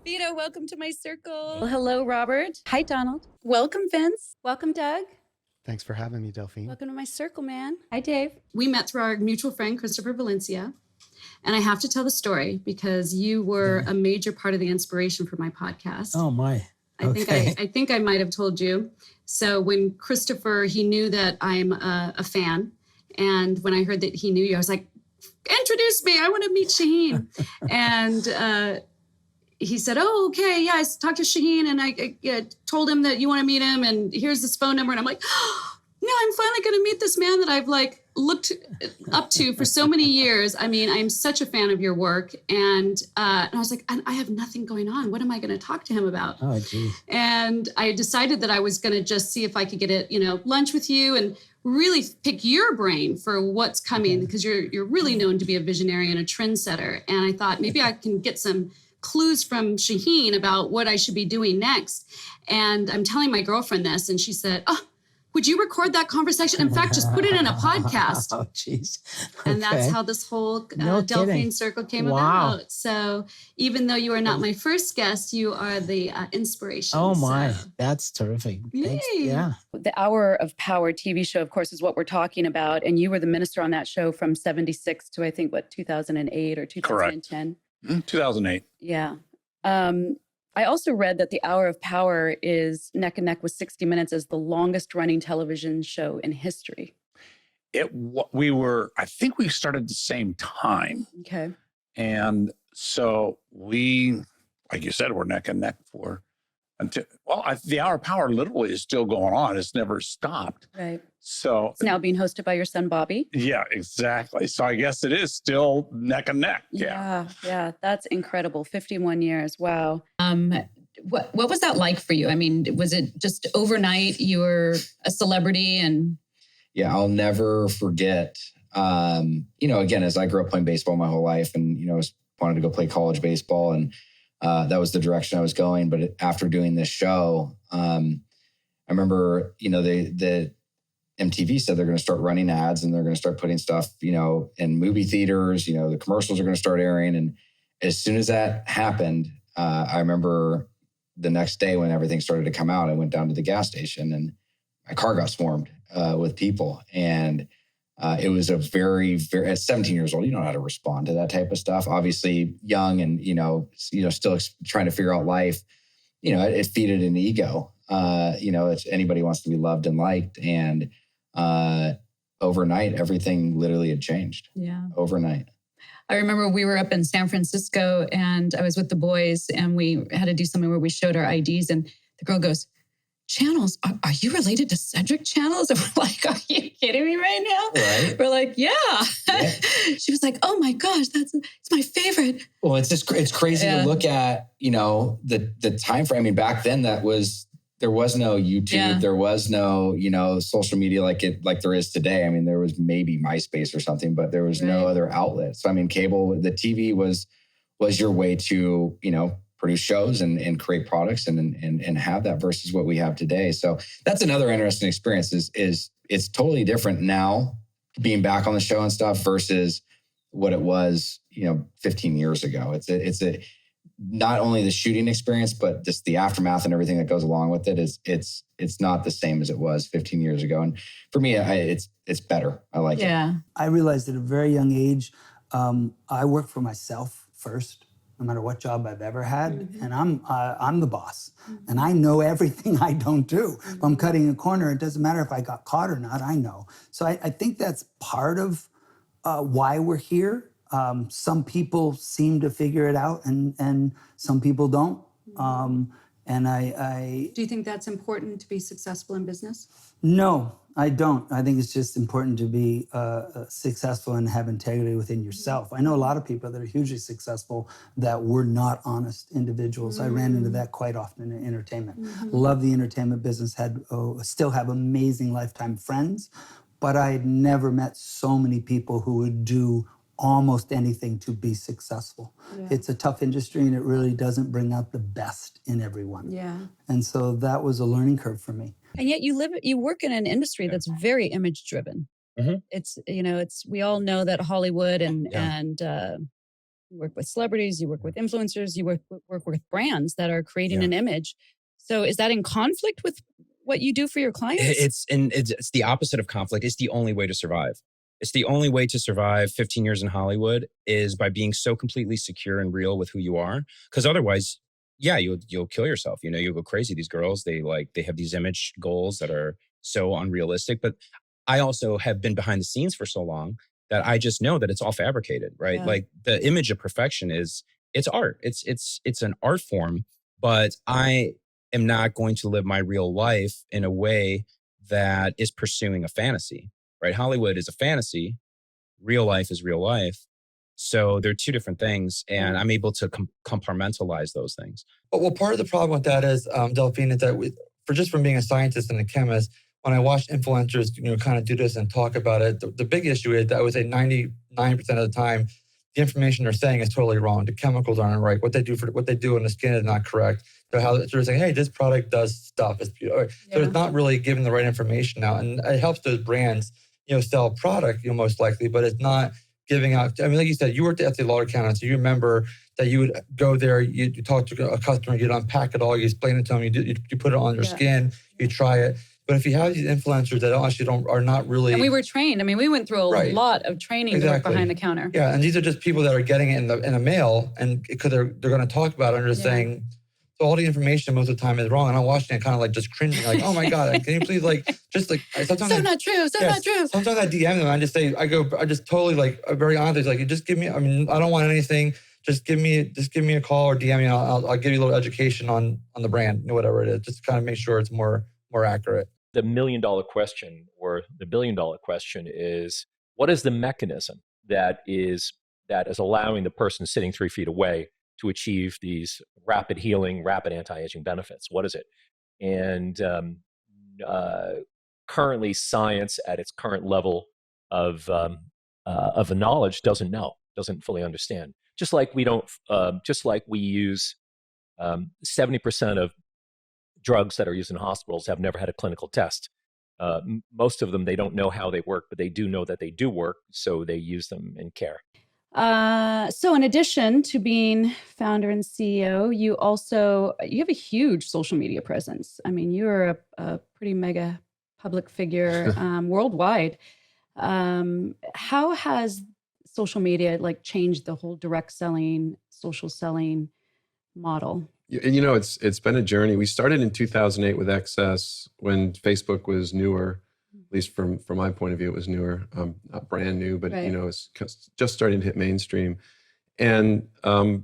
Vito, welcome to my circle. Well, hello, Robert. Hi, Donald. Welcome, Vince. Welcome, Doug. Thanks for having me, Delphine. Welcome to my circle, man. Hi, Dave. We met through our mutual friend, Christopher Valencia. And I have to tell the story because you were a major part of the inspiration for my podcast. Oh, my. Okay. I think I might have told you. So when Christopher, he knew that I'm a fan. And when I heard that he knew you, I was like, introduce me. I want to meet Shaheen. And he said, oh, okay. Yeah, I talked to Shaheen and I told him that you want to meet him. And here's his phone number. And I'm like, oh, no, I'm finally going to meet this man that I've looked up to for so many years. I mean, I'm such a fan of your work. And I was like, I have nothing going on. What am I going to talk to him about? Oh, geez. And I decided that I was going to just see if I could get lunch with you and really pick your brain for what's coming, because you're really known to be a visionary and a trendsetter. And I thought maybe I can get some clues from Shaheen about what I should be doing next. And I'm telling my girlfriend this, and she said, oh, would you record that conversation? In fact, just put it in a podcast. Oh, geez. And that's how this whole Delphine Circle came about. So even though you are not my first guest, you are the inspiration. Oh, my. That's terrific. Thanks. Yeah. The Hour of Power TV show, of course, is what we're talking about. And you were the minister on that show from 76 to, I think, 2008 or 2010? Correct. 2008. Yeah. I also read that The Hour of Power is neck and neck with 60 Minutes as the longest running television show in history. I think we started at the same time. Okay. And so we, like you said, we're neck and neck The Hour of Power literally is still going on. It's never stopped. Right. So it's now being hosted by your son, Bobby. Yeah, exactly. So I guess it is still neck and neck. Yeah. That's incredible. 51 years. Wow. What was that like for you? I mean, was it just overnight you were a celebrity? And yeah, I'll never forget. Again, as I grew up playing baseball my whole life, and wanted to go play college baseball, and that was the direction I was going. But after doing this show, I remember, the MTV said they're going to start running ads and they're going to start putting stuff, in movie theaters. The commercials are going to start airing. And as soon as that happened, I remember the next day when everything started to come out, I went down to the gas station and my car got swarmed with people. And it was a very, very, at 17 years old, you don't know how to respond to that type of stuff. Obviously young and, still trying to figure out life. It feeded an ego. Anybody wants to be loved and liked. And overnight, everything literally had changed. Yeah. Overnight. I remember we were up in San Francisco and I was with the boys and we had to do something where we showed our IDs and the girl goes, Channels, are you related to Cedric Channels? And we're like, are you kidding me right now? Right. We're like, yeah. She was like, oh my gosh, it's my favorite. Well, it's crazy to look at, the time frame. I mean, back then there was no YouTube. Yeah. There was no, social media like there is today. I mean, there was maybe MySpace or something, but there was no other outlet. So, I mean, cable, the TV was your way to, produce shows and create products and have that versus what we have today. So that's another interesting experience is it's totally different now being back on the show and stuff versus what it was, 15 years ago. It's a not only the shooting experience, but just the aftermath and everything that goes along with it it's not the same as it was 15 years ago. And for me, it's better. I like it. I realized at a very young age, I work for myself first, no matter what job I've ever had. Mm-hmm. And I'm the boss. Mm-hmm. And I know everything I don't do. Mm-hmm. If I'm cutting a corner, it doesn't matter if I got caught or not, I know. So I think that's part of why we're here. Some people seem to figure it out and some people don't. And I Do you think that's important to be successful in business? No, I don't. I think it's just important to be successful and have integrity within yourself. I know a lot of people that are hugely successful that were not honest individuals. I ran into that quite often in entertainment. Love the entertainment business, still have amazing lifetime friends, but I had never met so many people who would do almost anything to be successful. Yeah. It's a tough industry and it really doesn't bring out the best in everyone. Yeah. And so that was a learning curve for me. And yet you work in an industry that's very image driven. Mm-hmm. It's we all know that Hollywood and You work with celebrities, you work with influencers, you work with brands that are creating Yeah. an image. So is that in conflict with what you do for your clients? It's the opposite of conflict. It's the only way to survive. It's the only way to survive 15 years in Hollywood is by being so completely secure and real with who you are. Because otherwise, yeah, you'll kill yourself. You know, you'll go crazy. These girls, they have these image goals that are so unrealistic. But I also have been behind the scenes for so long that I just know that it's all fabricated, right? Yeah. Like the image of perfection it's art. It's an art form, but I am not going to live my real life in a way that is pursuing a fantasy, right? Hollywood is a fantasy. Real life is real life. So they're two different things, and I'm able to compartmentalize those things. Well, part of the problem with that is, Delphine, is that from being a scientist and a chemist, when I watch influencers, kind of do this and talk about it, the big issue is that I would say 99% of the time, the information they're saying is totally wrong. The chemicals aren't right. What they do in the skin is not correct. So they're saying, hey, this product does stuff. So it's not really giving the right information out. And it helps those brands, sell a product, most likely, but it's not giving out. I mean, like you said, you worked at the Lauder Counter, so you remember that you would go there, you talk to a customer, you'd unpack it all, you explain it to them, you put it on their skin, you try it. But if you have these influencers that are not really... And we were trained. I mean, we went through a lot of training to work behind the counter. Yeah, and these are just people that are getting it in the mail, and because they're going to talk about it and just saying... So all the information most of the time is wrong, and I'm watching it kind of like just cringing, like, oh my God, can you please sometimes not true. Sometimes I DM them, I just totally like very honest, like, just give me, I mean, I don't want anything, just give me a call or DM me, and I'll give you a little education on the brand, whatever it is, just to kind of make sure it's more accurate. The $1 million question or the $1 billion question is, what is the mechanism that is allowing the person sitting 3 feet away to achieve these rapid healing, rapid anti-aging benefits? What is it? And currently, science at its current level of knowledge doesn't fully understand. Just like we use 70% of drugs that are used in hospitals have never had a clinical test. Most of them, they don't know how they work, but they do know that they do work, so they use them in care. So in addition to being founder and CEO, you have a huge social media presence. I mean, you're a pretty mega public figure worldwide. How has social media changed the whole direct selling, social selling model? It's been a journey. We started in 2008 with Excess when Facebook was newer. At least from my point of view, it was newer, not brand new, but it's just starting to hit mainstream, and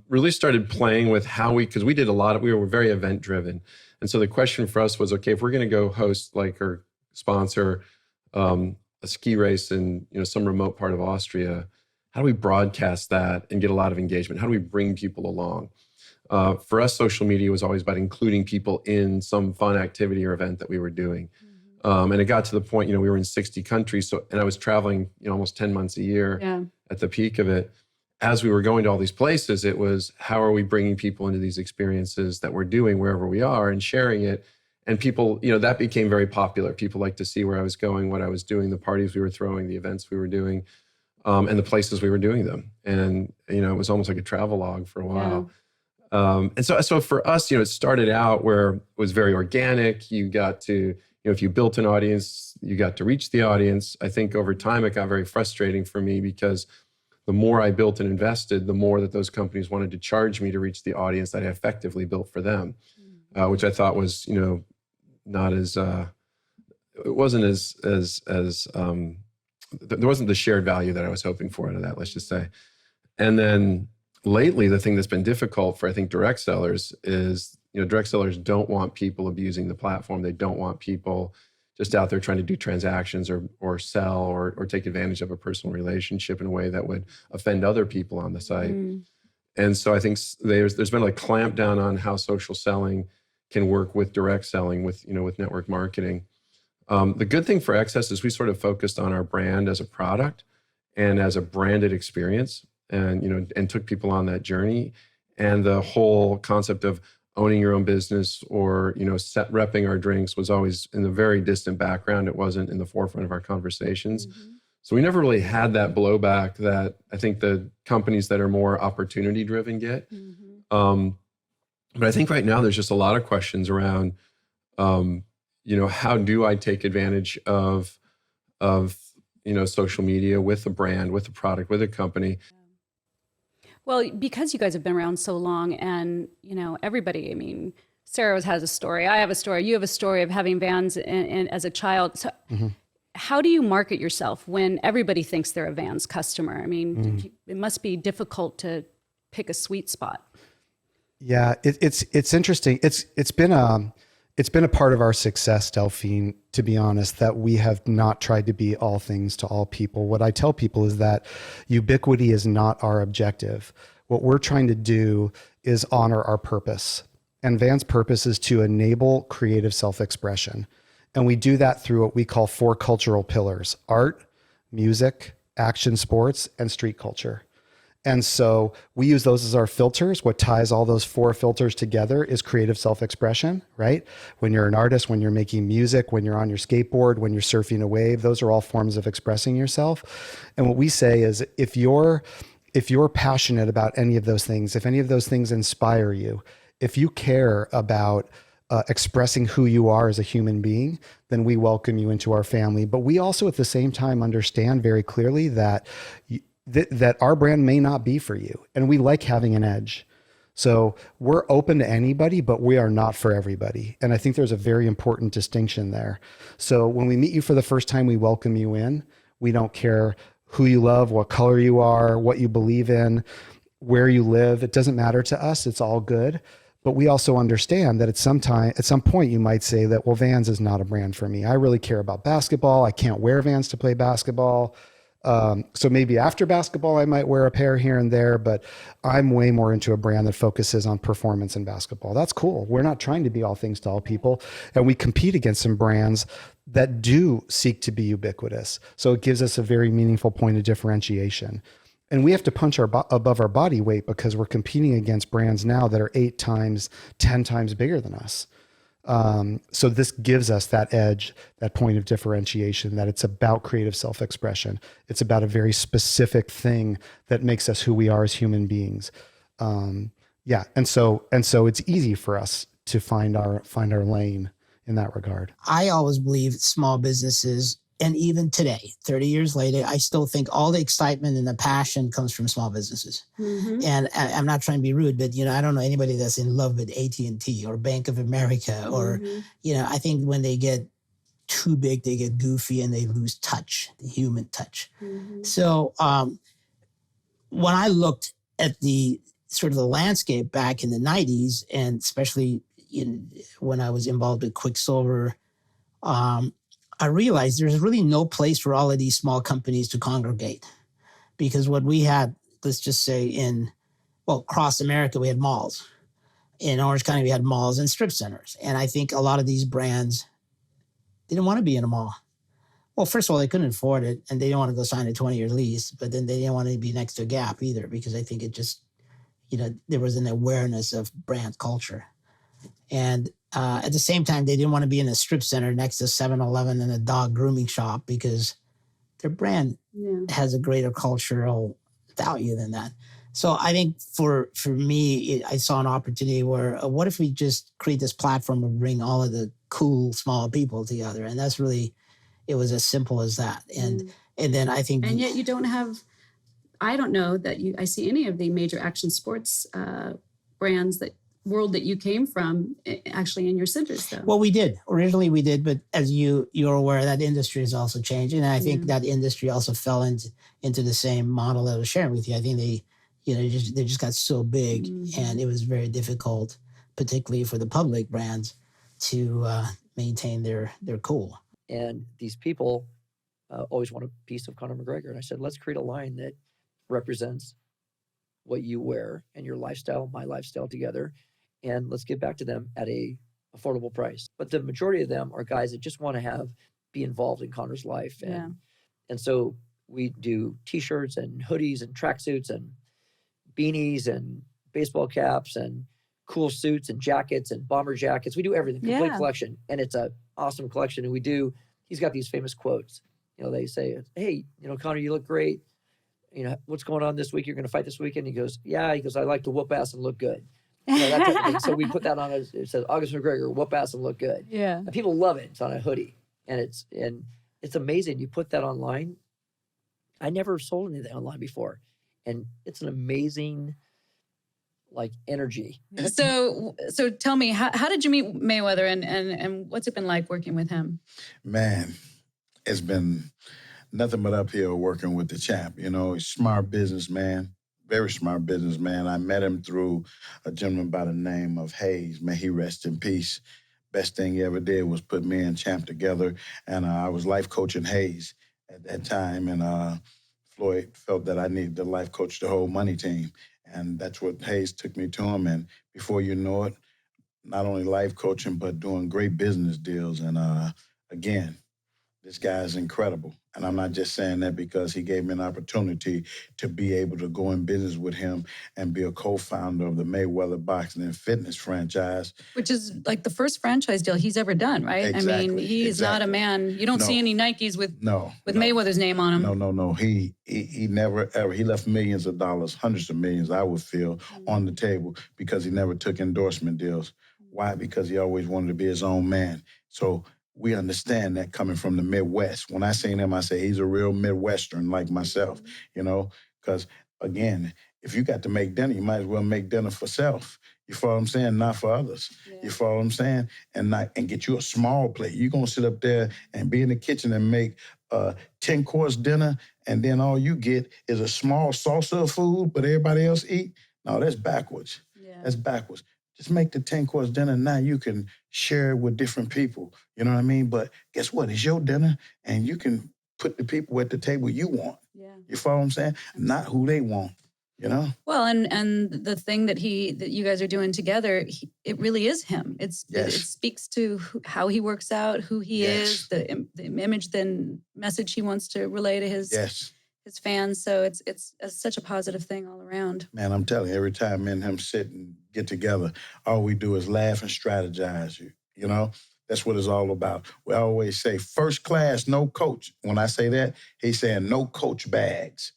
really started playing with because we were very event driven, and so the question for us was, okay, if we're going to go host or sponsor a ski race in some remote part of Austria, how do we broadcast that and get a lot of engagement? How do we bring people along? For us, social media was always about including people in some fun activity or event that we were doing. And it got to the point, we were in 60 countries. And I was traveling, almost 10 months a year at the peak of it. As we were going to all these places, it was, how are we bringing people into these experiences that we're doing wherever we are and sharing it? And people, that became very popular. People liked to see where I was going, what I was doing, the parties we were throwing, the events we were doing, and the places we were doing them. And, it was almost like a travel log for a while. And so for us, it started out where it was very organic. You got to... if you built an audience, you got to reach the audience. I think over time, it got very frustrating for me because the more I built and invested, the more that those companies wanted to charge me to reach the audience that I effectively built for them, which I thought was, not as, it wasn't there wasn't the shared value that I was hoping for out of that, let's just say. And then lately, the thing that's been difficult for, I think, direct sellers is, direct sellers don't want people abusing the platform. They don't want people just out there trying to do transactions or sell or take advantage of a personal relationship in a way that would offend other people on the site. And so I think there's been a clamp down on how social selling can work with direct selling, with network marketing. The good thing for Excess is we sort of focused on our brand as a product and as a branded experience, and took people on that journey. And the whole concept of owning your own business or, repping our drinks was always in the very distant background. It wasn't in the forefront of our conversations. So we never really had that blowback that I think the companies that are more opportunity driven get. But I think right now there's just a lot of questions around, how do I take advantage of social media with a brand, with a product, with a company? Well, because you guys have been around so long, and everybody, I mean, Sarah has a story, I have a story, you have a story of having Vans as a child. So how do you market yourself when everybody thinks they're a Vans customer? I mean, it must be difficult to pick a sweet spot. Yeah, it's interesting. It's been a part of our success, Delphine, to be honest, that we have not tried to be all things to all people. What I tell people is that ubiquity is not our objective. What we're trying to do is honor our purpose. And Vans' purpose is to enable creative self-expression. And we do that through what we call 4 cultural pillars: art, music, action sports, and street culture. And so we use those as our filters. What ties all those 4 filters together is creative self-expression, right? When you're an artist, when you're making music, when you're on your skateboard, when you're surfing a wave, those are all forms of expressing yourself. And what we say is if you're passionate about any of those things, if any of those things inspire you, if you care about expressing who you are as a human being, then we welcome you into our family. But we also at the same time understand very clearly that that our brand may not be for you. And we like having an edge. So we're open to anybody, but we are not for everybody. And I think there's a very important distinction there. So when we meet you for the first time, we welcome you in. We don't care who you love, what color you are, what you believe in, where you live. It doesn't matter to us. It's all good. But we also understand that at some point you might say that, well, Vans is not a brand for me. I really care about basketball. I can't wear Vans to play basketball. So maybe after basketball, I might wear a pair here and there, but I'm way more into a brand that focuses on performance in basketball. That's cool. We're not trying to be all things to all people. And we compete against some brands that do seek to be ubiquitous. So it gives us a very meaningful point of differentiation. And we have to punch above our body weight because we're competing against brands now that are 8 times, 10 times bigger than us. So this gives us that edge, that point of differentiation, that it's about creative self-expression. It's about a very specific thing that makes us who we are as human beings. And so it's easy for us to find our lane in that regard. I always believe small businesses, and even today, 30 years later, I still think all the excitement and the passion comes from small businesses. And I'm not trying to be rude, but I don't know anybody that's in love with AT&T or Bank of America or, I think when they get too big, they get goofy and they lose touch, the human touch. So when I looked at the sort of the landscape back in the 90s, and especially when I was involved with Quicksilver, I realized there's really no place for all of these small companies to congregate, because what we had, let's just say across America, we had malls. In Orange County, we had malls and strip centers. And I think a lot of these brands didn't want to be in a mall. Well, first of all, they couldn't afford it, and they didn't want to go sign a 20-year lease, but then they didn't want to be next to a Gap either, because I think it just, there was an awareness of brand culture. And at the same time, they didn't want to be in a strip center next to 7-Eleven and a dog grooming shop, because their brand has a greater cultural value than that. So I think for me, I saw an opportunity where what if we just create this platform and bring all of the cool small people together? And that's really, it was as simple as that. And then I think, and yet you don't have, I don't know that I see any of the major action sports brands world that you came from actually in your centers, though. Well, we did. Originally we did, but as you're aware, that industry has also changed. And I think that industry also fell into the same model that I was sharing with you. I think they just got so big, and it was very difficult, particularly for the public brands, to maintain their cool. And these people always want a piece of Conor McGregor. And I said, let's create a line that represents what you wear and your lifestyle, my lifestyle together. And let's get back to them at a affordable price. But the majority of them are guys that just want to be involved in Conor's life. And so we do t-shirts and hoodies and tracksuits and beanies and baseball caps and cool suits and jackets and bomber jackets. We do everything, complete collection. And it's an awesome collection. And he's got these famous quotes. they say, hey, Connor, you look great. What's going on this week? You're going to fight this weekend? He goes, yeah. He goes, I like to whoop ass and look good. That type of thing. So we put that on, it says August McGregor, whoop ass and look good. Yeah. And people love it. It's on a hoodie. And it's amazing. You put that online. I never sold anything online before. And it's an amazing energy. So tell me, how did you meet Mayweather and what's it been like working with him? Man, it's been nothing but uphill working with the champ. He's a smart businessman, very smart businessman. I met him through a gentleman by the name of Hayes. May he rest in peace. Best thing he ever did was put me and Champ together. And I was life coaching Hayes at that time. And Floyd felt that I needed to life coach the whole money team. And that's what Hayes took me to him. And before you know it, not only life coaching, but doing great business deals. And again, this guy is incredible. And I'm not just saying that because he gave me an opportunity to be able to go in business with him and be a co-founder of the Mayweather Boxing and Fitness franchise. Which is the first franchise deal he's ever done, right? Exactly, I mean, he is not a man. You don't see any Nikes with Mayweather's name on them. No. He never, ever, he left millions of dollars, hundreds of millions, I would feel, on the table because he never took endorsement deals. Why? Because he always wanted to be his own man. So we understand that coming from the Midwest. When I seen him, I say he's a real Midwestern like myself, because again, if you got to make dinner, you might as well make dinner for self. You follow what I'm saying? Not for others. Yeah. You follow what I'm saying? And get you a small plate. You're going to sit up there and be in the kitchen and make a 10-course dinner, and then all you get is a small salsa of food, but everybody else eat? No, that's backwards. Yeah. That's backwards. Just make the 10-course dinner. Now you can share it with different people. You know what I mean? But guess what? It's your dinner, and you can put the people at the table you want. Yeah. You follow what I'm saying? Not who they want. Well, and the thing that you guys are doing together, it really is him. It speaks to how he works out, who he is, the image, the message he wants to relay to his fans. So it's such a positive thing all around. Man, I'm telling you, every time me and him sit and get together, all we do is laugh and strategize. That's what it's all about. We always say, first class, no coach. When I say that, he's saying no coach bags.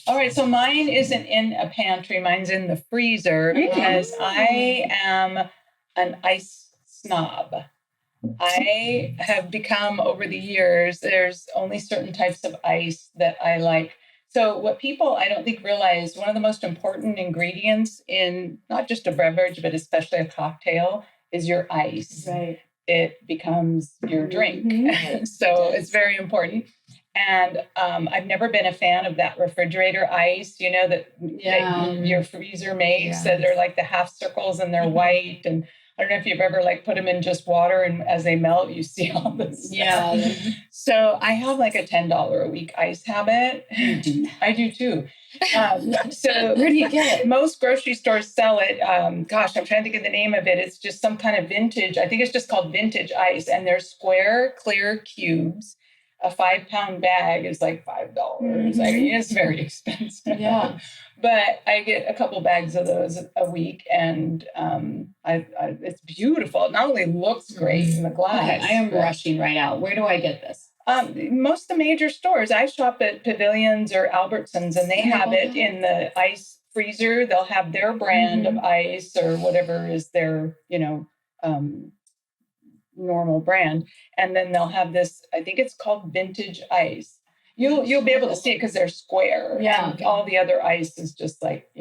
All right, so mine isn't in a pantry. Mine's in the freezer because I am an ice snob. I have become, over the years, there's only certain types of ice that I like. So what people, I don't think, realize, one of the most important ingredients in not just a beverage, but especially a cocktail, is your ice. Right. It becomes your drink. Mm-hmm. So it's very important. And I've never been a fan of that refrigerator ice, that your freezer makes, that are like the half circles and they're white. And I don't know if you've ever put them in just water, and as they melt, you see all this stuff. Yeah. So I have a $10 a week ice habit. You do that. I do too. So where do you get it? Most grocery stores sell it. Gosh, I'm trying to think of the name of it. It's just some kind of vintage. I think it's just called vintage ice, and they're square, clear cubes. A 5-pound bag is $5. Mm-hmm. It's very expensive. Yeah. But I get a couple bags of those a week, and it's beautiful. It not only looks great in the glass. Okay, I am rushing right out. Where do I get this? Most of the major stores. I shop at Pavilions or Albertsons, and they have it in the ice freezer. They'll have their brand of ice or whatever is their, normal brand, and then they'll have this, I think it's called vintage ice. You'll be able to see it because they're square. Yeah. And all the other ice is just crushed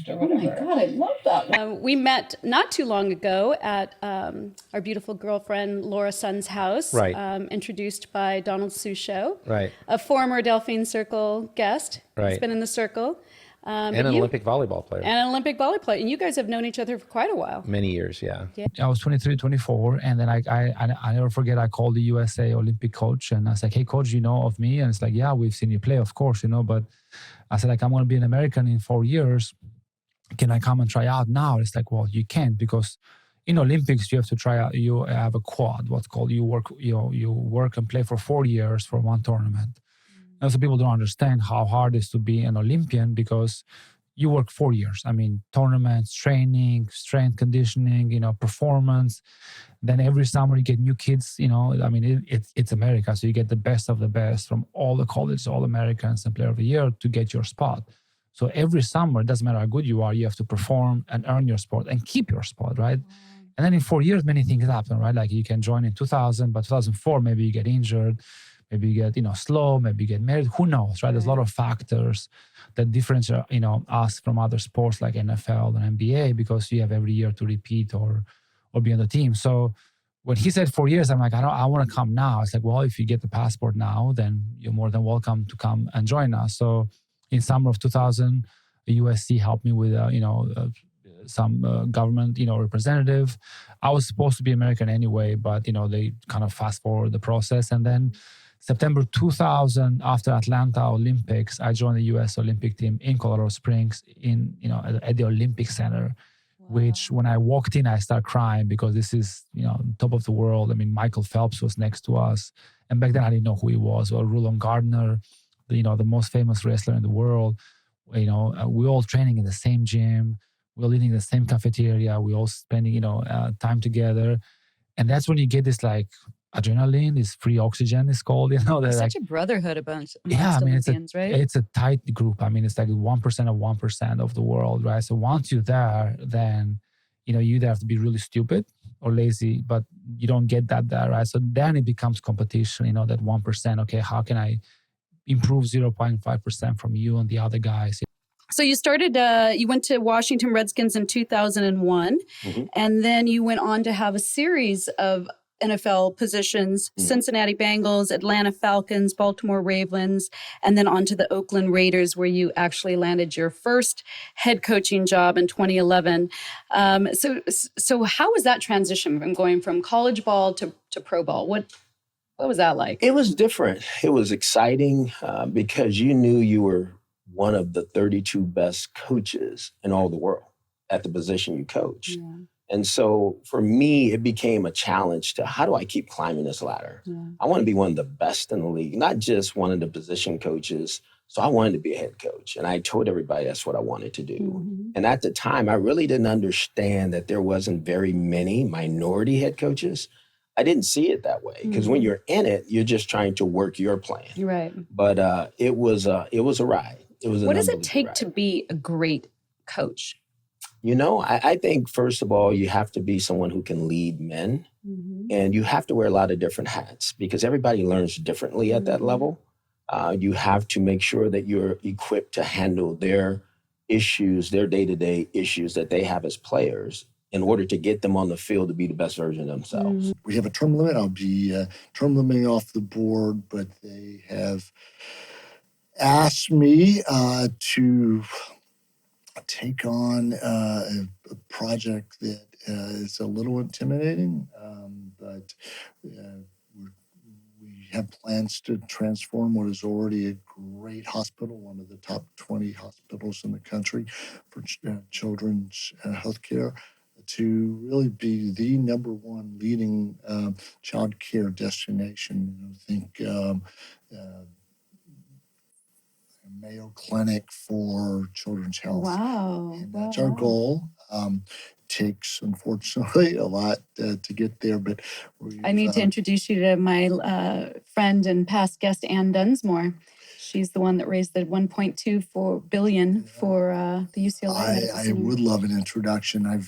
or whatever. Oh my God, I love that. We met not too long ago at our beautiful girlfriend Laura Sun's house. Right. Introduced by Donald Sucho. Right. A former Delphine Circle guest. Right. He's been in the circle. And an Olympic volleyball player. And an Olympic volleyball player. And you guys have known each other for quite a while. Many years, yeah. I was 23, 24. And then I never forget, I called the USA Olympic coach. And I was like, hey, coach, you know of me? And it's like, yeah, we've seen you play, of course, But I said, I'm going to be an American in 4 years. Can I come and try out now? It's like, well, you can't, because in Olympics, you have to try out. You have a quad, what's called. You work and play for 4 years for one tournament. And so people don't understand how hard it is to be an Olympian, because you work 4 years. I mean, tournaments, training, strength conditioning, performance. Then every summer you get new kids, I mean, it's America. So you get the best of the best from all the colleges, all Americans and player of the year to get your spot. So every summer, it doesn't matter how good you are, you have to perform and earn your spot and keep your spot, right? And then in 4 years, many things happen, right? Like you can join in 2000, but 2004, maybe you get injured, maybe you get, slow, maybe you get married. Who knows, right? There's a lot of factors that differentiate, us from other sports like NFL and NBA, because you have every year to repeat or be on the team. So when he said 4 years, I'm like, I want to come now. It's like, well, if you get the passport now, then you're more than welcome to come and join us. So in summer of 2000, the USC helped me with, some government, representative. I was supposed to be American anyway, but, they kind of fast forward the process. And then September 2000, after Atlanta Olympics, I joined the U.S. Olympic team in Colorado Springs at the Olympic Center, which when I walked in, I started crying because this is, top of the world. I mean, Michael Phelps was next to us. And back then I didn't know who he was, or Rulon Gardner, the most famous wrestler in the world. We all training in the same gym. We all eating in the same cafeteria. We all spending, time together. And that's when you get this like adrenaline, this free oxygen is called, It's like, such a brotherhood amongst yeah, I mean, Olympians, right? it's a tight group. I mean, it's like 1% of 1% of the world, right? So once you're there, then, you either have to be really stupid or lazy, but you don't get that there, right? So then it becomes competition, that 1%. Okay, how can I improve 0.5% from you and the other guys? So you started, you went to Washington Redskins in 2001, and then you went on to have a series of NFL positions, Cincinnati Bengals, Atlanta Falcons, Baltimore Ravens, and then on to the Oakland Raiders, where you actually landed your first head coaching job in 2011. So how was that transition from going from college ball to pro ball? What was that like? It was different. It was exciting because you knew you were one of the 32 best coaches in all the world at the position you coached. Yeah. And so for me, it became a challenge to how do I keep climbing this ladder? Yeah. I want to be one of the best in the league, not just one of the position coaches. So I wanted to be a head coach. And I told everybody that's what I wanted to do. And at the time, I really didn't understand that there wasn't very many minority head coaches. I didn't see it that way because when you're in it, you're just trying to work your plan. Right. But it was a ride. It was. What does it take to be a great coach? I think, first of all, you have to be someone who can lead men. And you have to wear a lot of different hats because everybody learns differently at that level. You have to make sure that you're equipped to handle their issues, their day-to-day issues that they have as players in order to get them on the field to be the best version of themselves. We have a term limit. I'll be term limiting off the board, but they have asked me to take on a project that is a little intimidating, but we have plans to transform what is already a great hospital, one of the top 20 hospitals in the country for children's health care, to really be the number one leading child care destination. Think Mayo Clinic for children's health. Wow. And that's our goal. Takes, unfortunately, a lot to get there, but I need to introduce you to my friend and past guest, Ann Dunsmore. She's the one that raised the $1.24 billion for the UCLA. I would love an introduction. I'm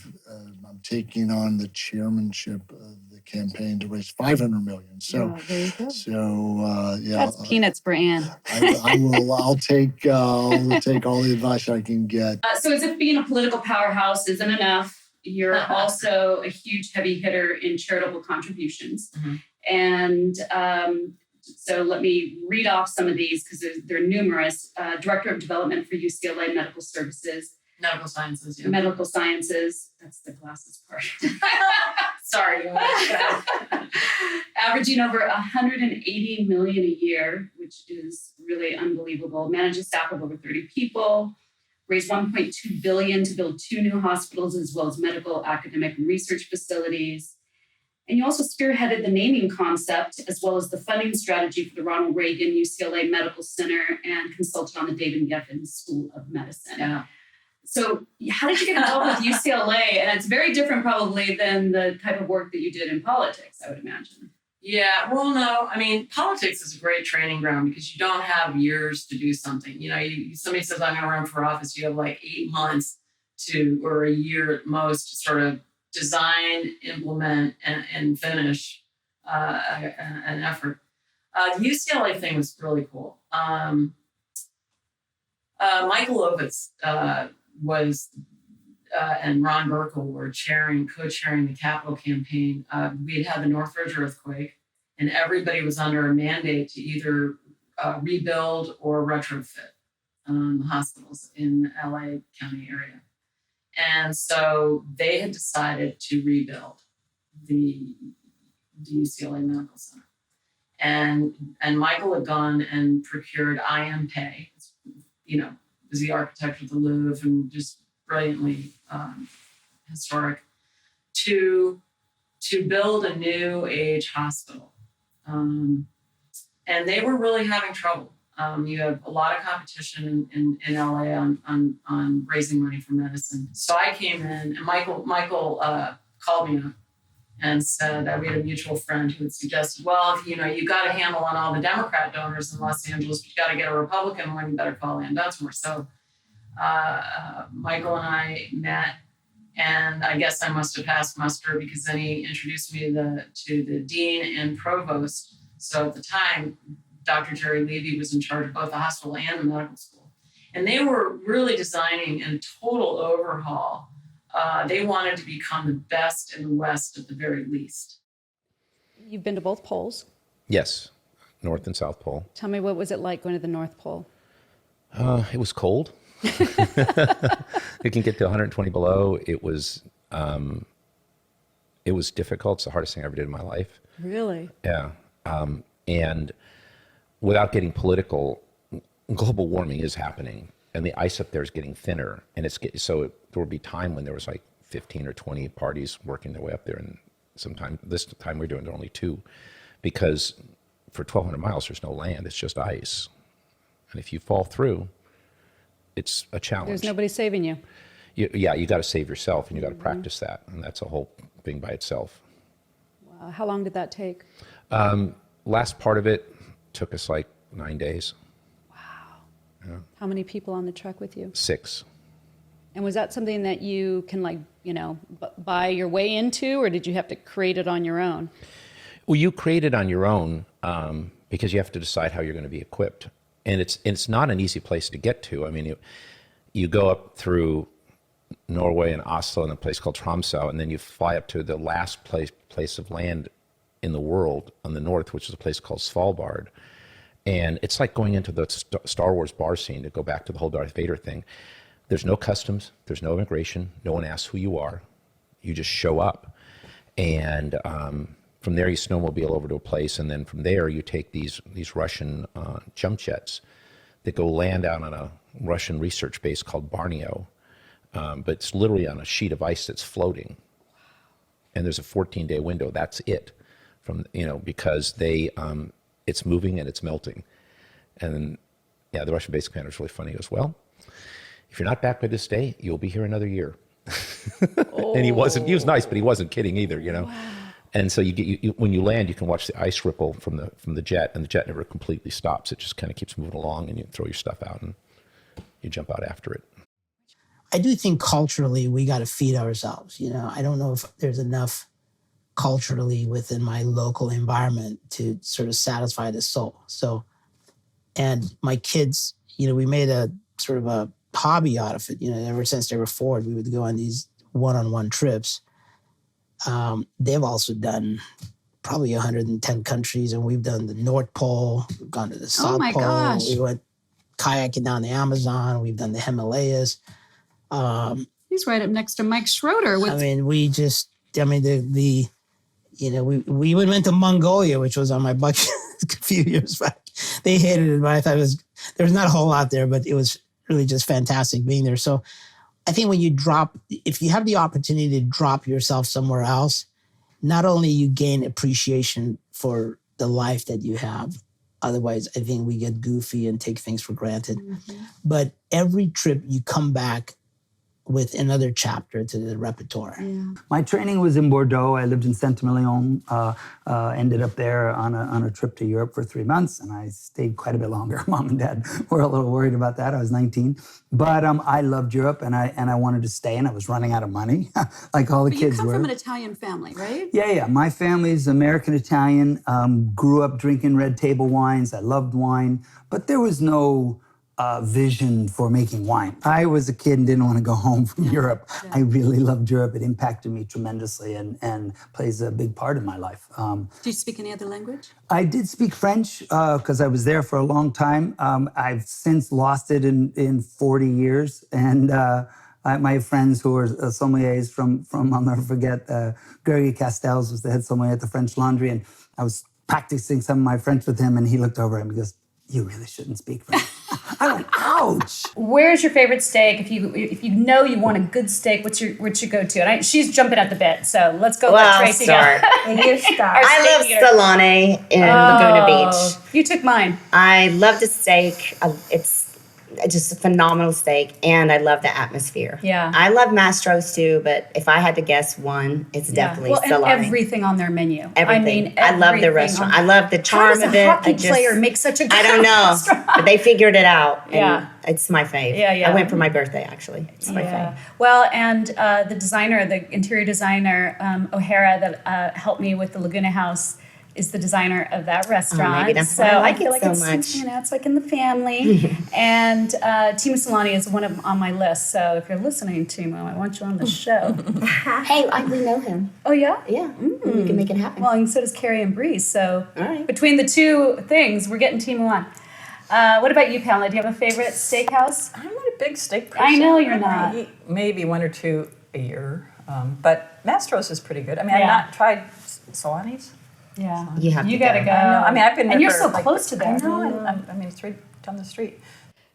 taking on the chairmanship of the campaign to raise $500 million. So, there you go. So that's peanuts for Ann. I'll take all the advice I can get. So as if being a political powerhouse isn't enough, you're also a huge heavy hitter in charitable contributions. And so let me read off some of these because they're numerous. Director of Development for UCLA Medical Services. Medical sciences. Yeah. Medical Sciences. That's the glasses part. Sorry. Averaging over $180 million a year, which is really unbelievable. Manages staff of over 30 people. Raised $1.2 billion to build 2 new hospitals, as well as medical, academic, and research facilities. And you also spearheaded the naming concept, as well as the funding strategy for the Ronald Reagan UCLA Medical Center, and consulted on the David Geffen School of Medicine. Yeah. So how did you get involved with UCLA? And it's very different probably than the type of work that you did in politics, I would imagine. Yeah, well, no. I mean, politics is a great training ground because you don't have years to do something. You know, somebody says, I'm going to run for office. You have like 8 months or a year at most to sort of design, implement, and finish an effort. The UCLA thing was really cool. Michael Ovitz was and Ron Burkle were co-chairing the Capitol campaign. We had the Northridge earthquake, and everybody was under a mandate to either rebuild or retrofit hospitals in the LA County area. And so they had decided to rebuild the UCLA Medical Center. And Michael had gone and procured IM Pei, was the architect of the Louvre and just brilliantly historic, to build a new age hospital. And they were really having trouble. You have a lot of competition in LA on raising money for medicine. So I came in, and Michael called me up and said that we had a mutual friend who had suggested, well, if you got a handle on all the Democrat donors in Los Angeles, but you got to get a Republican one, you better call Ann Dunsmore. So Michael and I met, and I guess I must have passed muster because then he introduced me to the dean and provost. So at the time, Dr. Jerry Levy was in charge of both the hospital and the medical school. And they were really designing a total overhaul. They wanted to become the best in the West at the very least. You've been to both poles. Yes, North and South Pole. Tell me, what was it like going to the North Pole? It was cold. It can get to 120 below. It was difficult. It's the hardest thing I ever did in my life. Really? Yeah. And without getting political, global warming is happening, and the ice up there is getting thinner. And there would be time when there was like 15 or 20 parties working their way up there, and this time we're doing only 2, because for 1,200 miles there's no land. It's just ice, and if you fall through, it's a challenge. There's nobody saving you. You got to save yourself, and you got to practice that, and that's a whole thing by itself. Wow. How long did that take? Last part of it took us like 9 days. Wow. Yeah. How many people on the trek with you? 6. And was that something that you can buy your way into, or did you have to create it on your own? Well, you create it on your own because you have to decide how you're going to be equipped. And it's not an easy place to get to. I mean, you go up through Norway and Oslo and a place called Tromsø, and then you fly up to the last place of land in the world on the north, which is a place called Svalbard. And it's like going into the Star Wars bar scene, to go back to the whole Darth Vader thing. There's no customs, there's no immigration, no one asks who you are. You just show up. And from there you snowmobile over to a place, and then from there you take these Russian jump jets that go land out on a Russian research base called Borneo. But it's literally on a sheet of ice that's floating. And there's a 14-day window, that's it. Because it's moving and it's melting. And then, the Russian base commander is really funny. He goes, well, if you're not back by this day, you'll be here another year. And he was nice, but he wasn't kidding either, Wow. And so when you land, you can watch the ice ripple from the jet, and the jet never completely stops. It just kind of keeps moving along, and you throw your stuff out and you jump out after it. I do think culturally we got to feed ourselves. I don't know if there's enough culturally within my local environment to sort of satisfy the soul. So, and my kids, we made a sort of a hobby out of it. Ever since they were 4, we would go on these one-on-one trips. They've also done probably 110 countries, and we've done the North Pole, we've gone to the South Pole. Gosh. We went kayaking down the Amazon, we've done the Himalayas. He's right up next to Mike Schroeder. We went to Mongolia, which was on my bucket a few years back. They hated it, but I thought there was not a whole lot there, but it was really just fantastic being there. So I think if you have the opportunity to drop yourself somewhere else, not only you gain appreciation for the life that you have, otherwise I think we get goofy and take things for granted, but every trip you come back with another chapter to the repertoire. My training was in Bordeaux. I lived in Saint-Emilion, ended up there on a trip to Europe for 3 months, and I stayed quite a bit longer. Mom and Dad were a little worried about that. I was 19. But I loved Europe, and I wanted to stay, and I was running out of money, like all the But kids you come were. from an Italian family, right? Yeah. My family's American-Italian, grew up drinking red table wines. I loved wine, but there was no vision for making wine. I was a kid and didn't want to go home from Europe. I really loved Europe. It impacted me tremendously and plays a big part in my life. Do you speak any other language? I did speak French because I was there for a long time. I've since lost it in 40 years. And my friends who were sommeliers from I'll never forget, Gregory Castells was the head sommelier at the French Laundry. And I was practicing some of my French with him, and he looked over at me and goes, "You really shouldn't speak French." I went, ouch. Where's your favorite steak? If you know you want a good steak, what's your go-to? And she's jumping at the bit, so let's go. Well, let Tracy I'll start. go. You start. I love Salone in Laguna Beach. You took mine. I love the steak. It's just a phenomenal steak, and I love the atmosphere. Yeah. I love Mastro's too, but if I had to guess one, it's definitely well, Salone. and everything on their menu. Everything. I mean, I love the restaurant. I love the charm How of does a it. hockey player make such a good I don't know, restaurant? but they figured it out. And Yeah. it's my fave. Yeah. I went for my birthday actually. It's my fave. Well, and the interior designer, O'Hara, that helped me with the Laguna House, is the designer of that restaurant. maybe that's why I like feel it so it's, much. It's like in the family. And Timo Solani is one of on my list. So if you're listening, Timo, I want you on the show. Hey, we know him. Oh yeah, yeah. We can make it happen. Well, and so does Carrie and Bree. So between the two things, we're getting Timo on. What about you, Pamela? Do you have a favorite steakhouse? I'm not a big steak person. I know you're not. I eat maybe one or two a year, but Mastro's is pretty good. I mean, I've not tried Solani's. Yeah, you gotta go. I know. I mean, I've been there and you're for, so like, close to there. I know. I mean, it's right down the street.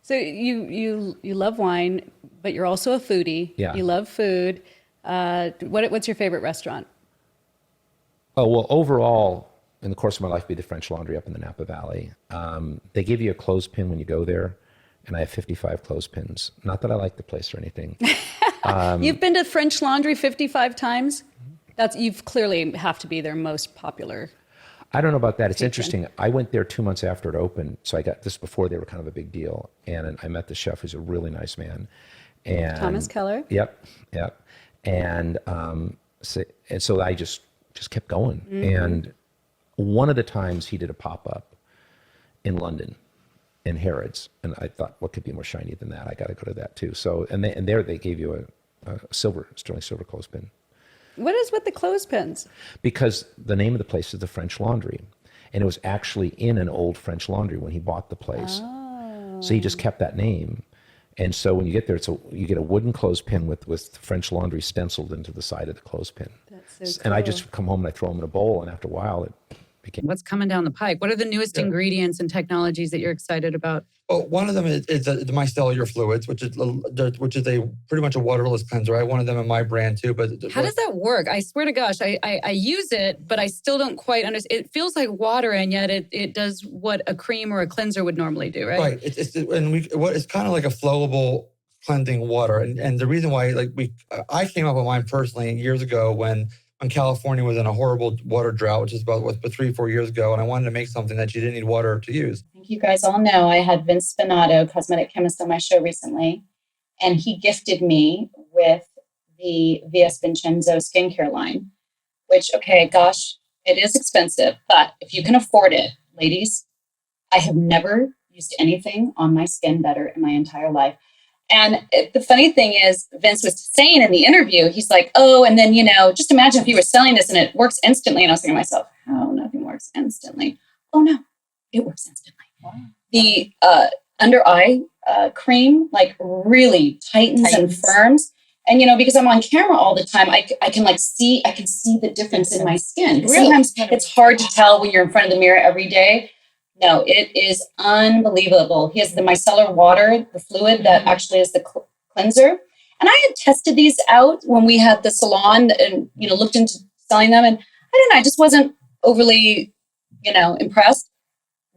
So you love wine, but you're also a foodie. Yeah. You love food. What's your favorite restaurant? Oh, well, overall, in the course of my life, be the French Laundry up in the Napa Valley. They give you a clothespin when you go there, and I have 55 clothespins. Not that I like the place or anything. You've been to French Laundry 55 times? You've clearly have to be their most popular. I don't know about that. It's interesting. I went there 2 months after it opened, so I got this before they were kind of a big deal. And I met the chef, who's a really nice man. And Thomas Keller? Yep. And so I just kept going. Mm-hmm. And one of the times he did a pop-up in London, in Harrods, and I thought, what could be more shiny than that? I got to go to that too. So and there they gave you a sterling silver clothespin. What is with the clothespins? Because the name of the place is the French Laundry. And it was actually in an old French laundry when he bought the place. Oh. So he just kept that name. And so when you get there, you get a wooden clothespin with French Laundry stenciled into the side of the clothespin. That's so And I cool. just come home and I throw them in a bowl. And after a while, it became... What's coming down the pike? What are the newest ingredients and technologies that you're excited about? Well, one of them is the micellar fluids, which is a pretty much a waterless cleanser. I have one of them in my brand too. But How does that work? I swear to gosh, I use it, but I still don't quite understand. It feels like water, and yet it does what a cream or a cleanser would normally do, right? Right. It's kind of like a flowable cleansing water, and the reason why I came up with mine personally years ago when California was in a horrible water drought, which is about 3-4 years ago, and I wanted to make something that you didn't need water to use. I think you guys all know I had Vince Spinato, cosmetic chemist, on my show recently, and he gifted me with the VS Vincenzo skincare line, which, okay, gosh, it is expensive, but if you can afford it, ladies, I have never used anything on my skin better in my entire life. And the funny thing is, Vince was saying in the interview, he's like, oh, and then, just imagine if you were selling this and it works instantly. And I was thinking to myself, how nothing works instantly? Oh, no, it works instantly. Wow. The under eye cream, really tightens and firms. And, because I'm on camera all the time, I can see the difference in my skin. Really? Sometimes it's hard to tell when you're in front of the mirror every day. No, it is unbelievable. He has the micellar water, the fluid that actually is the cleanser. And I had tested these out when we had the salon and, looked into selling them. And I don't know, I just wasn't overly, impressed.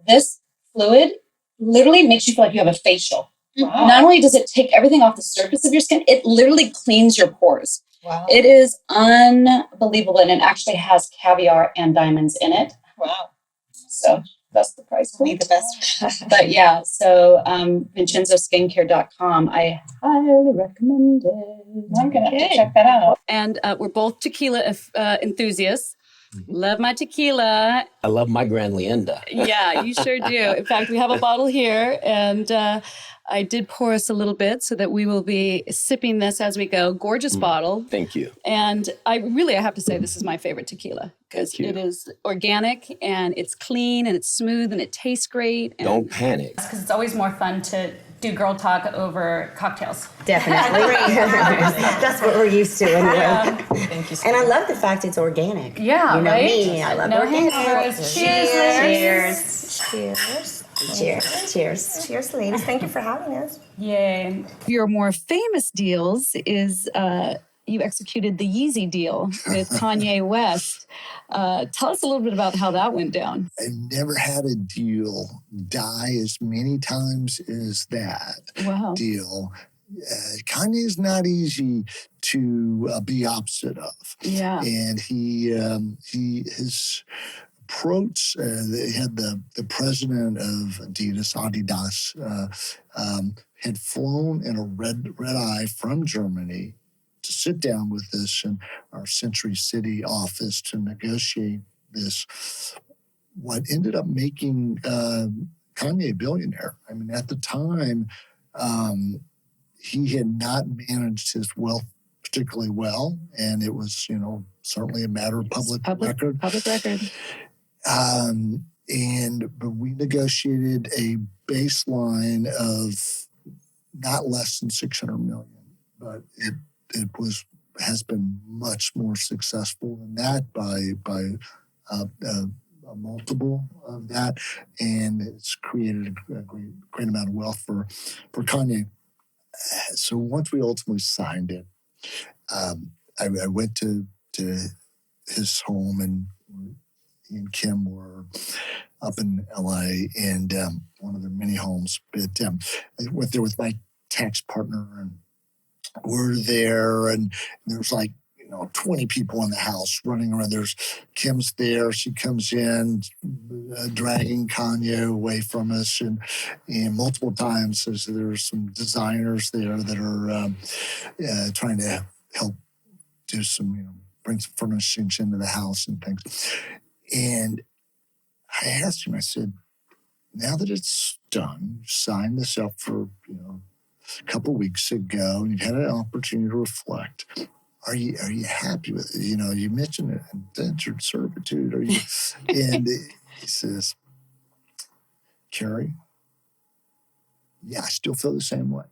This fluid literally makes you feel like you have a facial. Wow. Not only does it take everything off the surface of your skin, it literally cleans your pores. Wow. It is unbelievable, and it actually has caviar and diamonds in it. Wow. So that's the price. Be the best. But yeah, so VincenzoSkincare.com, I highly recommend it. I'm gonna have to check that out. And we're both tequila enthusiasts. Love my tequila. I love my Grand Leanda. Yeah, you sure do. In fact, we have a bottle here, and I did pour us a little bit so that we will be sipping this as we go. Gorgeous bottle. Thank you. And I have to say this is my favorite tequila because it is organic and it's clean and it's smooth and it tastes great. And Don't panic. Because it's always more fun to do girl talk over cocktails. Definitely. That's what we're used to anyway. Thank you so And I much. love the fact it's organic. Yeah, you know right? me. I love No organic. hangovers. Cheers. Cheers. Cheers. Cheers. Cheers, ladies. Thank you for having us. Yay. Your more famous deals is you executed the Yeezy deal with Kanye West. Tell us a little bit about how that went down. I've never had a deal die as many times as that deal. Kanye's not easy to be opposite of. Yeah. And his approach, they had the president of Adidas, had flown in a red eye from Germany to sit down with us in our Century City office to negotiate this, what ended up making Kanye a billionaire. I mean, at the time, he had not managed his wealth particularly well, and it was, certainly a matter of public record. Public record. But we negotiated a baseline of not less than 600 million, but it has been much more successful than that by a multiple of that, and it's created a great amount of wealth for Kanye. So once we ultimately signed it, I went to his home, and he and Kim were up in LA, and one of their many homes. But I went there with my tax partner, and we're there, and there's 20 people in the house running around. There's Kim's there. She comes in, dragging Kanye away from us, and multiple times there's some designers there that are trying to help do some, bring some furnishings into the house and things. And I asked him, I said, now that it's done, you signed this up for, a couple weeks ago, and you've had an opportunity to reflect. Are you happy with it? You mentioned indentured servitude. Are you? And he says, Carrie, yeah, I still feel the same way.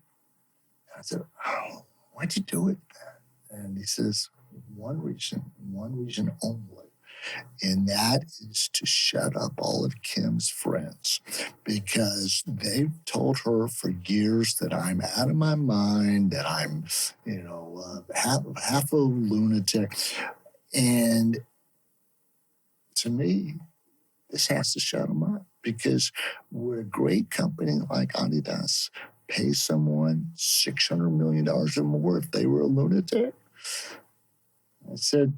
And I said, oh, why'd you do it? And he says, one reason only. And that is to shut up all of Kim's friends, because they've told her for years that I'm out of my mind, that I'm, half a lunatic. And to me, this has to shut them up, because would a great company like Adidas pay someone $600 million or more if they were a lunatic? I said,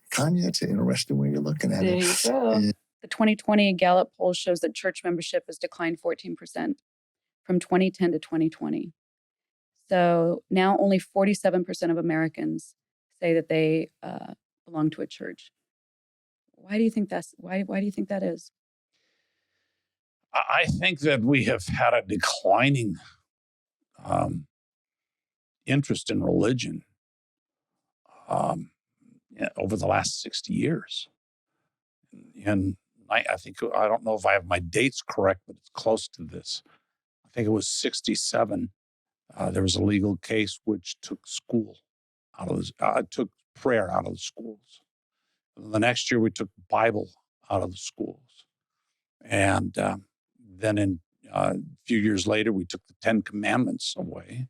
Kanye, that's an interesting way you're looking at it. There you go. The 2020 Gallup poll shows that church membership has declined 14% from 2010 to 2020. So now only 47% of Americans say that they belong to a church. Why do you think why do you think that is? I think that we have had a declining interest in religion over the last 60 years. And I don't know if I have my dates correct, but it's close to this. I think it was 67. There was a legal case which took school out of took prayer out of the schools. The next year we took Bible out of the schools. And then a few years later, we took the 10 Commandments away.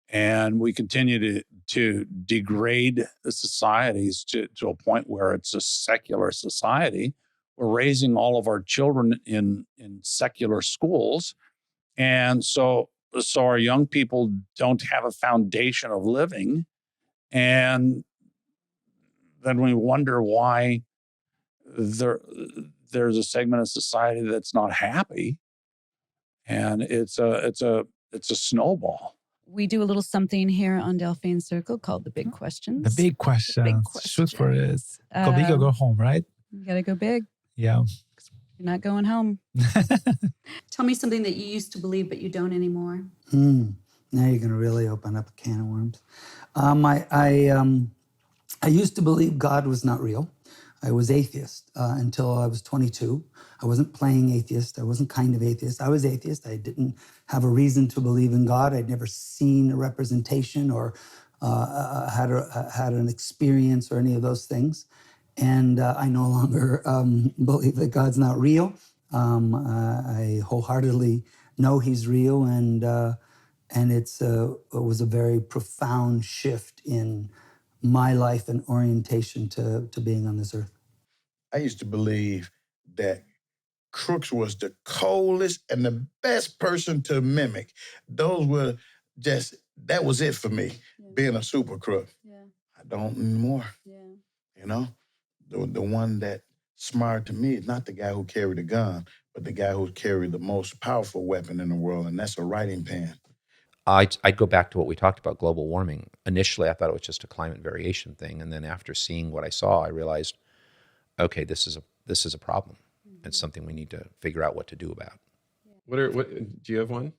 And we continue to degrade the societies to a point where it's a secular society. We're raising all of our children in secular schools. And so So our young people don't have a foundation of living. And then we wonder why there's a segment of society that's not happy. And it's a snowball. We do a little something here on Delphine Circle called the Big Questions. The big question. Shoot for it. Go big or go home, right? You gotta go big. Yeah. You're not going home. Tell me something that you used to believe but you don't anymore. Now you're going to really open up a can of worms. I used to believe God was not real. I was atheist until I was 22. I wasn't playing atheist. I wasn't kind of atheist. I was atheist. I didn't have a reason to believe in God. I'd never seen a representation or had an experience or any of those things. And I no longer believe that God's not real. I wholeheartedly know He's real, and it was a very profound shift in my life and orientation to being on this earth. I used to believe that Crooks was the coldest and the best person to mimic. Those were that was it for me, being a super crook. I don't anymore. You know, the one that smart to me is not the guy who carried a gun, but the guy who carried the most powerful weapon in the world, and that's a writing pen. I'd go back to what we talked about, global warming. Initially, I thought it was just a climate variation thing, and then after seeing what I saw, I realized, okay, this is a problem. It's something we need to figure out what to do about. What do you have one?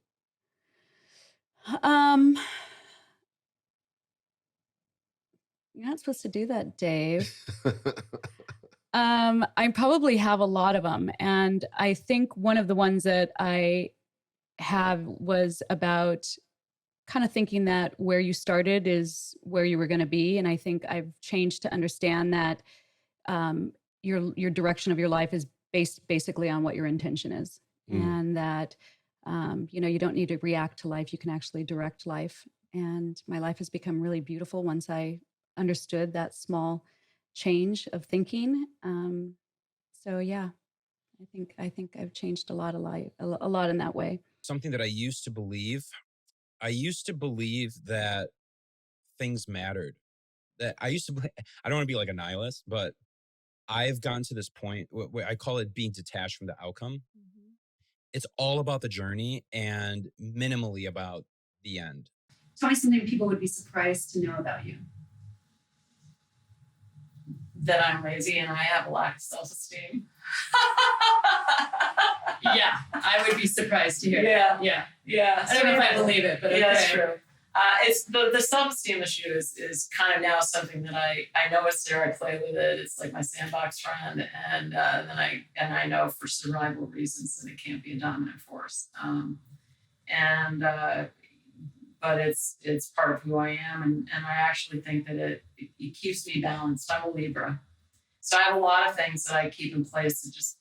You're not supposed to do that, Dave. I probably have a lot of them. And I think one of the ones that I have was about kind of thinking that where you started is where you were going to be. And I think I've changed to understand that your direction of your life is based basically on what your intention is. And that, you don't need to react to life. You can actually direct life. And my life has become really beautiful once I understood that small change of thinking. So yeah, I think I've changed a lot in that way. Something that I used to believe that things mattered. That I don't want to be like a nihilist, but I've gotten to this point where I call it being detached from the outcome. It's all about the journey and minimally about the end. Tell me something people would be surprised to know about you. That I'm lazy and I have a lack of self-esteem. Yeah, I would be surprised to hear that. Yeah. I don't know if I believe it, but okay. That's true. It's the self-esteem issue is kind of now something that I know it's there. I play with it. It's like my sandbox friend, and then I know for survival reasons that it can't be a dominant force. But it's part of who I am, and I actually think that it keeps me balanced. I'm a Libra, so I have a lot of things that I keep in place to just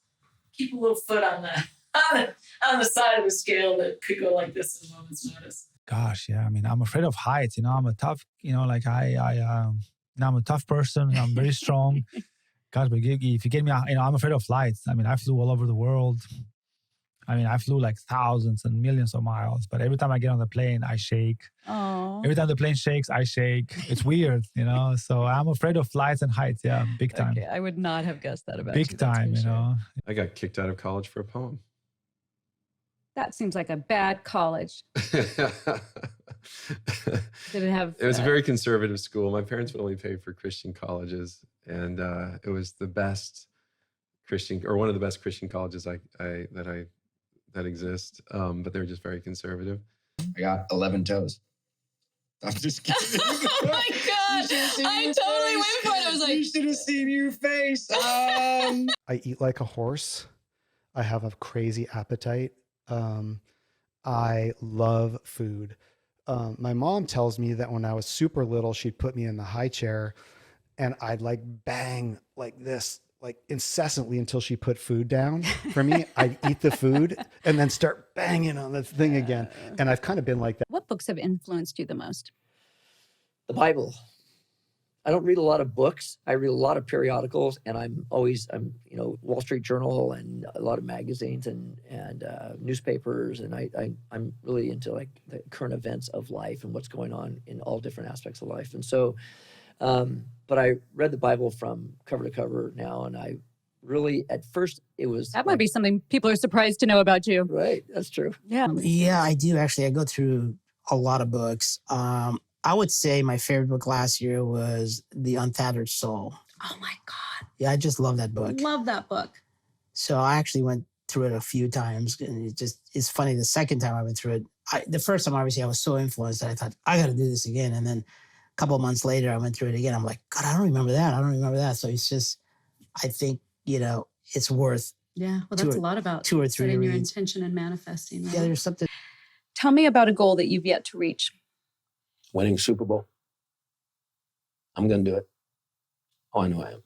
keep a little foot on the side of the scale that could go like this at a moment's notice. Gosh, yeah. I mean, I'm afraid of heights. I'm a tough. I'm a tough person. I'm very strong. Gosh, but if you get me, I'm afraid of flights. I mean, I flew all over the world. I flew like thousands and millions of miles, but every time I get on the plane, I shake. Oh. Every time the plane shakes, I shake. It's weird, So I'm afraid of flights and heights. Yeah, big time. Okay, I would not have guessed that about you. Big time, I got kicked out of college for a poem. That seems like a bad college. Did it have? It was a very conservative school. My parents would only pay for Christian colleges, and it was the best Christian, or one of the best Christian colleges that exist. But they were just very conservative. I got 11 toes. I'm just kidding. Oh my God. I totally went for it. I was like, you should have seen your face. I eat like a horse. I have a crazy appetite. I love food. My mom tells me that when I was super little, she'd put me in the high chair and I'd like bang like this, like incessantly until she put food down for me. I'd eat the food and then start banging on the thing again. And I've kind of been like that. What books have influenced you the most? The Bible. I don't read a lot of books. I read a lot of periodicals, and I'm Wall Street Journal and a lot of magazines and newspapers, and I'm really into like the current events of life and what's going on in all different aspects of life. And so, but I read the Bible from cover to cover now, and I really, at first, it was That might be something people are surprised to know about you. right. That's true. Yeah. Yeah, I do actually. I go through a lot of books. I would say my favorite book last year was The Unfathered Soul. Oh my God. Yeah, I just love that book. Love that book. So I actually went through it a few times, and it's funny. The second time I went through it, the first time obviously I was so influenced that I thought I got to do this again, and then a couple of months later I went through it again. I'm like, God, I don't remember that. I don't remember that. So it's just, I think it's worth. Yeah, well, that's a lot about 2 or 3 setting your reads. intention and manifesting. Right? Yeah, there's something. Tell me about a goal that you've yet to reach. Winning Super Bowl. I'm going to do it. Oh, I know I am.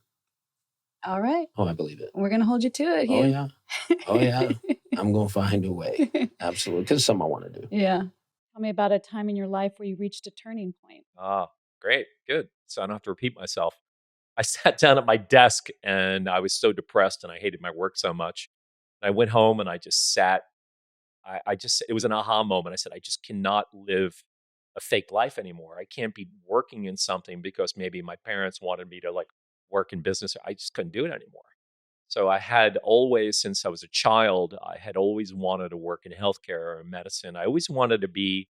All right. Oh, I believe it. We're going to hold you to it. Oh, Hugh. yeah. Oh, yeah. I'm going to find a way. Absolutely. Because it's something I want to do. Yeah. Tell me about a time in your life where you reached a turning point. Great. Good. So I don't have to repeat myself. I sat down at my desk and I was so depressed and I hated my work so much. I went home and I just sat. It was an aha moment. I said, I just cannot live a fake life anymore. I can't be working in something because maybe my parents wanted me to like work in business. I just couldn't do it anymore. So I had always, since I was a child, I had always wanted to work in healthcare or medicine. I always wanted to be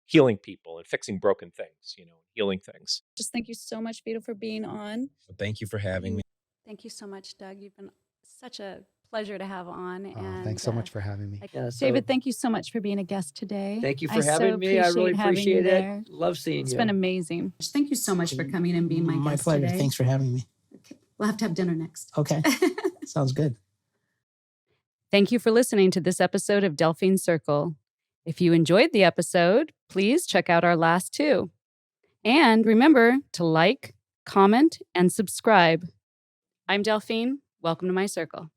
healing people and fixing broken things, healing things. Just thank you so much, Vito, for being on. So thank you for having me. Thank you so much, Doug. You've been such a pleasure to have on. And Thanks so much for having me. David, thank you so much for being a guest today. Thank you for having me. I really having appreciate you it. there. Love seeing It's you. been amazing. Thank you so much for coming and being my My guest pleasure. today. Thanks for having me. We'll have to have dinner next. Okay. Sounds good. Thank you for listening to this episode of Delphine Circle. If you enjoyed the episode, please check out our last 2. And remember to like, comment, and subscribe. I'm Delphine. Welcome to my circle.